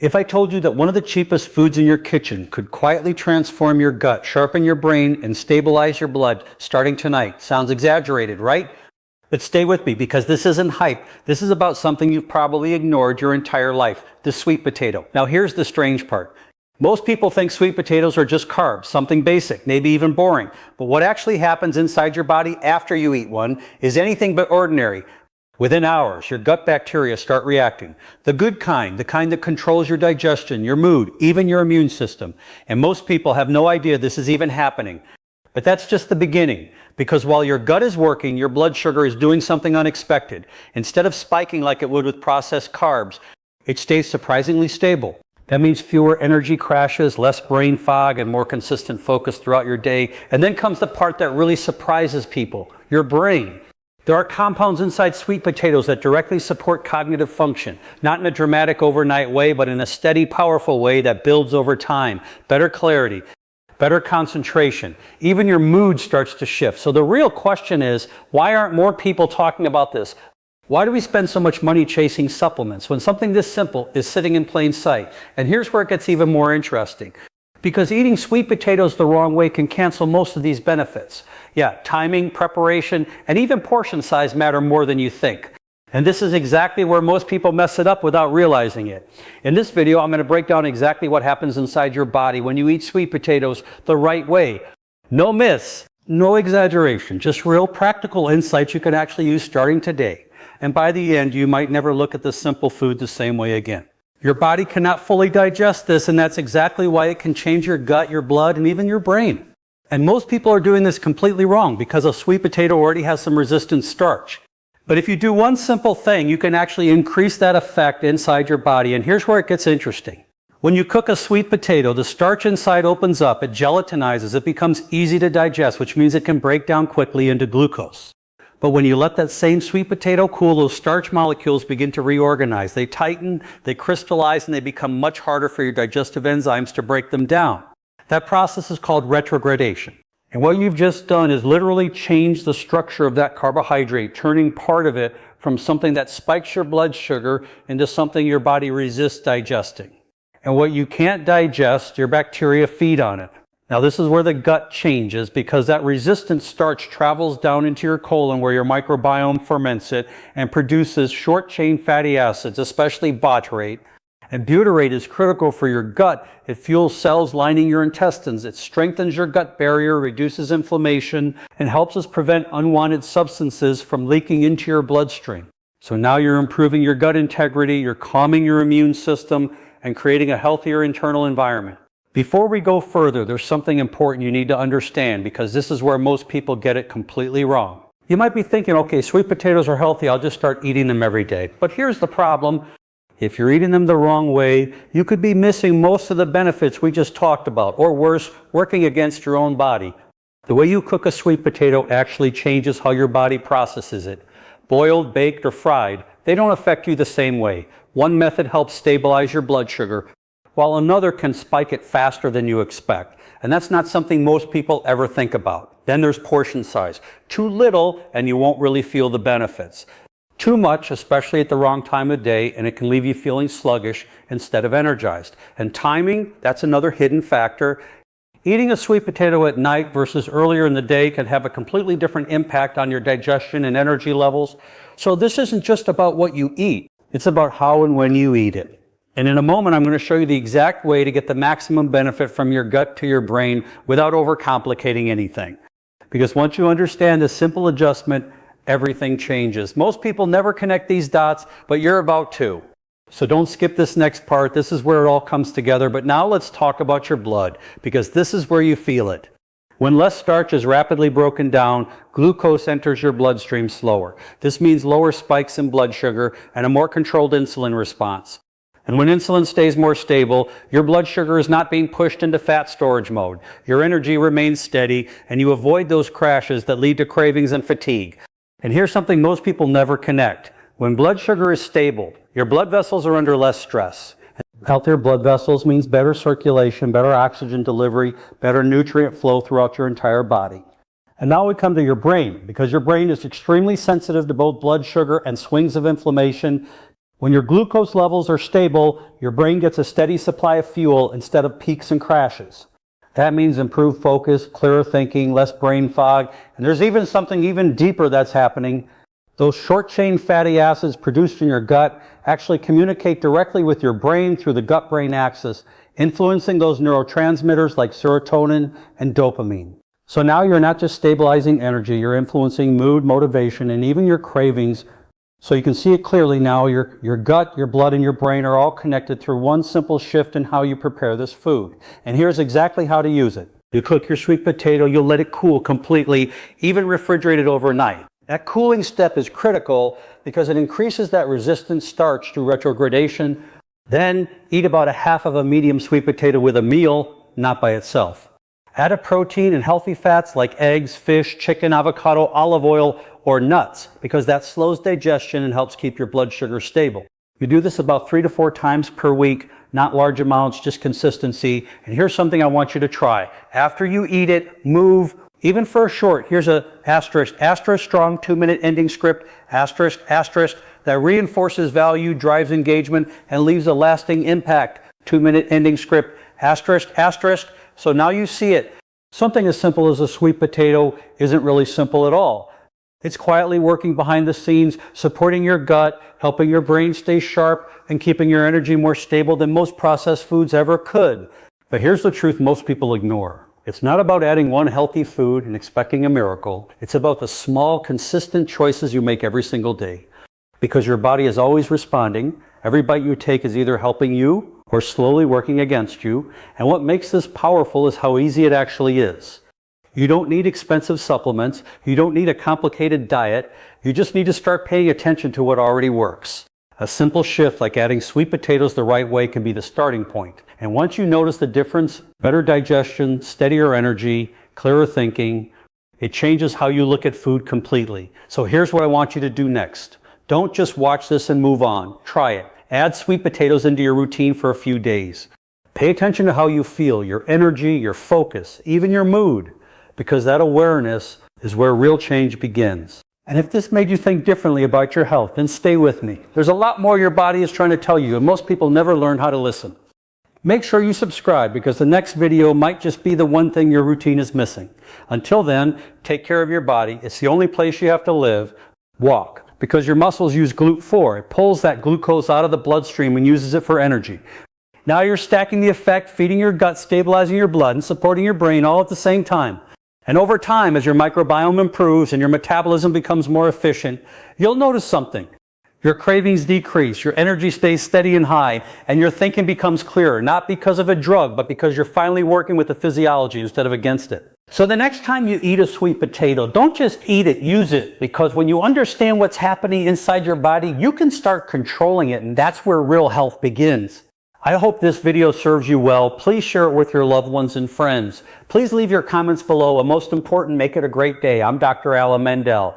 If I told you that one of the cheapest foods in your kitchen could quietly transform your gut, sharpen your brain, and stabilize your blood starting tonight, sounds exaggerated, right? But stay with me because this isn't hype. This is about something you've probably ignored your entire life, the sweet potato. Now here's the strange part. Most people think sweet potatoes are just carbs, something basic, maybe even boring. But what actually happens inside your body after you eat one is anything but ordinary. Within hours, your gut bacteria start reacting. The good kind, the kind that controls your digestion, your mood, even your immune system. And most people have no idea this is even happening. But that's just the beginning, because while your gut is working, your blood sugar is doing something unexpected. Instead of spiking like it would with processed carbs, it stays surprisingly stable. That means fewer energy crashes, less brain fog, and more consistent focus throughout your day. And then comes the part that really surprises people, your brain. There are compounds inside sweet potatoes that directly support cognitive function, not in a dramatic overnight way, but in a steady, powerful way that builds over time. Better clarity, better concentration. Even your mood starts to shift. So the real question is, why aren't more people talking about this? Why do we spend so much money chasing supplements when something this simple is sitting in plain sight? And here's where it gets even more interesting. Because eating sweet potatoes the wrong way can cancel most of these benefits. Yeah, timing, preparation, and even portion size matter more than you think. And this is exactly where most people mess it up without realizing it. In this video, I'm going to break down exactly what happens inside your body when you eat sweet potatoes the right way. No myths, no exaggeration, just real practical insights you can actually use starting today. And by the end, you might never look at this simple food the same way again. Your body cannot fully digest this, and that's exactly why it can change your gut, your blood, and even your brain. And most people are doing this completely wrong because a sweet potato already has some resistant starch. But if you do one simple thing, you can actually increase that effect inside your body. And here's where it gets interesting. When you cook a sweet potato, the starch inside opens up, it gelatinizes, it becomes easy to digest, which means it can break down quickly into glucose. But when you let that same sweet potato cool, those starch molecules begin to reorganize. They tighten, they crystallize, and they become much harder for your digestive enzymes to break them down. That process is called retrogradation. And what you've just done is literally change the structure of that carbohydrate, turning part of it from something that spikes your blood sugar into something your body resists digesting. And what you can't digest, your bacteria feed on it. Now this is where the gut changes because that resistant starch travels down into your colon where your microbiome ferments it and produces short-chain fatty acids, especially butyrate. And butyrate is critical for your gut. It fuels cells lining your intestines. It strengthens your gut barrier, reduces inflammation, and helps us prevent unwanted substances from leaking into your bloodstream. So now you're improving your gut integrity, you're calming your immune system, and creating a healthier internal environment. Before we go further, there's something important you need to understand because this is where most people get it completely wrong. You might be thinking, okay, sweet potatoes are healthy, I'll just start eating them every day. But here's the problem. If you're eating them the wrong way, you could be missing most of the benefits we just talked about, or worse, working against your own body. The way you cook a sweet potato actually changes how your body processes it. Boiled, baked, or fried, they don't affect you the same way. One method helps stabilize your blood sugar, while another can spike it faster than you expect. And that's not something most people ever think about. Then there's portion size. Too little, and you won't really feel the benefits. Too much, especially at the wrong time of day, and it can leave you feeling sluggish instead of energized. And timing, that's another hidden factor. Eating a sweet potato at night versus earlier in the day can have a completely different impact on your digestion and energy levels. So this isn't just about what you eat, it's about how and when you eat it. And in a moment, I'm going to show you the exact way to get the maximum benefit from your gut to your brain without overcomplicating anything. Because once you understand this simple adjustment, everything changes. Most people never connect these dots, but you're about to. So don't skip this next part. This is where it all comes together. But now let's talk about your blood, because this is where you feel it. When less starch is rapidly broken down, glucose enters your bloodstream slower. This means lower spikes in blood sugar and a more controlled insulin response. And when insulin stays more stable, your blood sugar is not being pushed into fat storage mode. Your energy remains steady, and you avoid those crashes that lead to cravings and fatigue. And here's something most people never connect. When blood sugar is stable, your blood vessels are under less stress. Healthier blood vessels means better circulation, better oxygen delivery, better nutrient flow throughout your entire body. And now we come to your brain, because your brain is extremely sensitive to both blood sugar and swings of inflammation. When your glucose levels are stable, your brain gets a steady supply of fuel instead of peaks and crashes. That means improved focus, clearer thinking, less brain fog, and there's even something even deeper that's happening. Those short-chain fatty acids produced in your gut actually communicate directly with your brain through the gut-brain axis, influencing those neurotransmitters like serotonin and dopamine. So now you're not just stabilizing energy, you're influencing mood, motivation, and even your cravings. So you can see it clearly now, your gut, your blood, and your brain are all connected through one simple shift in how you prepare this food. And here's exactly how to use it. You cook your sweet potato, you'll let it cool completely, even refrigerate it overnight. That cooling step is critical because it increases that resistant starch through retrogradation. Then eat about a half of a medium sweet potato with a meal, not by itself. Add a protein and healthy fats like eggs, fish, chicken, avocado, olive oil, or nuts, because that slows digestion and helps keep your blood sugar stable. You do this about 3 to 4 times per week, not large amounts, just consistency. And here's something I want you to try. After you eat it, move, even for a short. Here's a asterisk, strong 2-minute ending script, asterisk, that reinforces value, drives engagement, and leaves a lasting impact. 2-minute ending script, asterisk. So now you see it. Something as simple as a sweet potato isn't really simple at all. It's quietly working behind the scenes, supporting your gut, helping your brain stay sharp, and keeping your energy more stable than most processed foods ever could. But here's the truth most people ignore. It's not about adding one healthy food and expecting a miracle. It's about the small, consistent choices you make every single day. Because your body is always responding. Every bite you take is either helping you or slowly working against you. And what makes this powerful is how easy it actually is. You don't need expensive supplements. You don't need a complicated diet. You just need to start paying attention to what already works. A simple shift like adding sweet potatoes the right way can be the starting point. And once you notice the difference, better digestion, steadier energy, clearer thinking, it changes how you look at food completely. So here's what I want you to do next. Don't just watch this and move on. Try it. Add sweet potatoes into your routine for a few days. Pay attention to how you feel, your energy, your focus, even your mood, because that awareness is where real change begins. And if this made you think differently about your health, then stay with me. There's a lot more your body is trying to tell you, and most people never learn how to listen. Make sure you subscribe, because the next video might just be the one thing your routine is missing. Until then, take care of your body. It's the only place you have to live. Walk, because your muscles use GLUT4. It pulls that glucose out of the bloodstream and uses it for energy. Now you're stacking the effect, feeding your gut, stabilizing your blood, and supporting your brain all at the same time. And over time, as your microbiome improves and your metabolism becomes more efficient, you'll notice something. Your cravings decrease, your energy stays steady and high, and your thinking becomes clearer, not because of a drug, but because you're finally working with the physiology instead of against it. So the next time you eat a sweet potato, don't just eat it, use it, because when you understand what's happening inside your body, you can start controlling it, and that's where real health begins. I hope this video serves you well. Please share it with your loved ones and friends. Please leave your comments below, and most important, make it a great day. I'm Dr. Alan Mendel.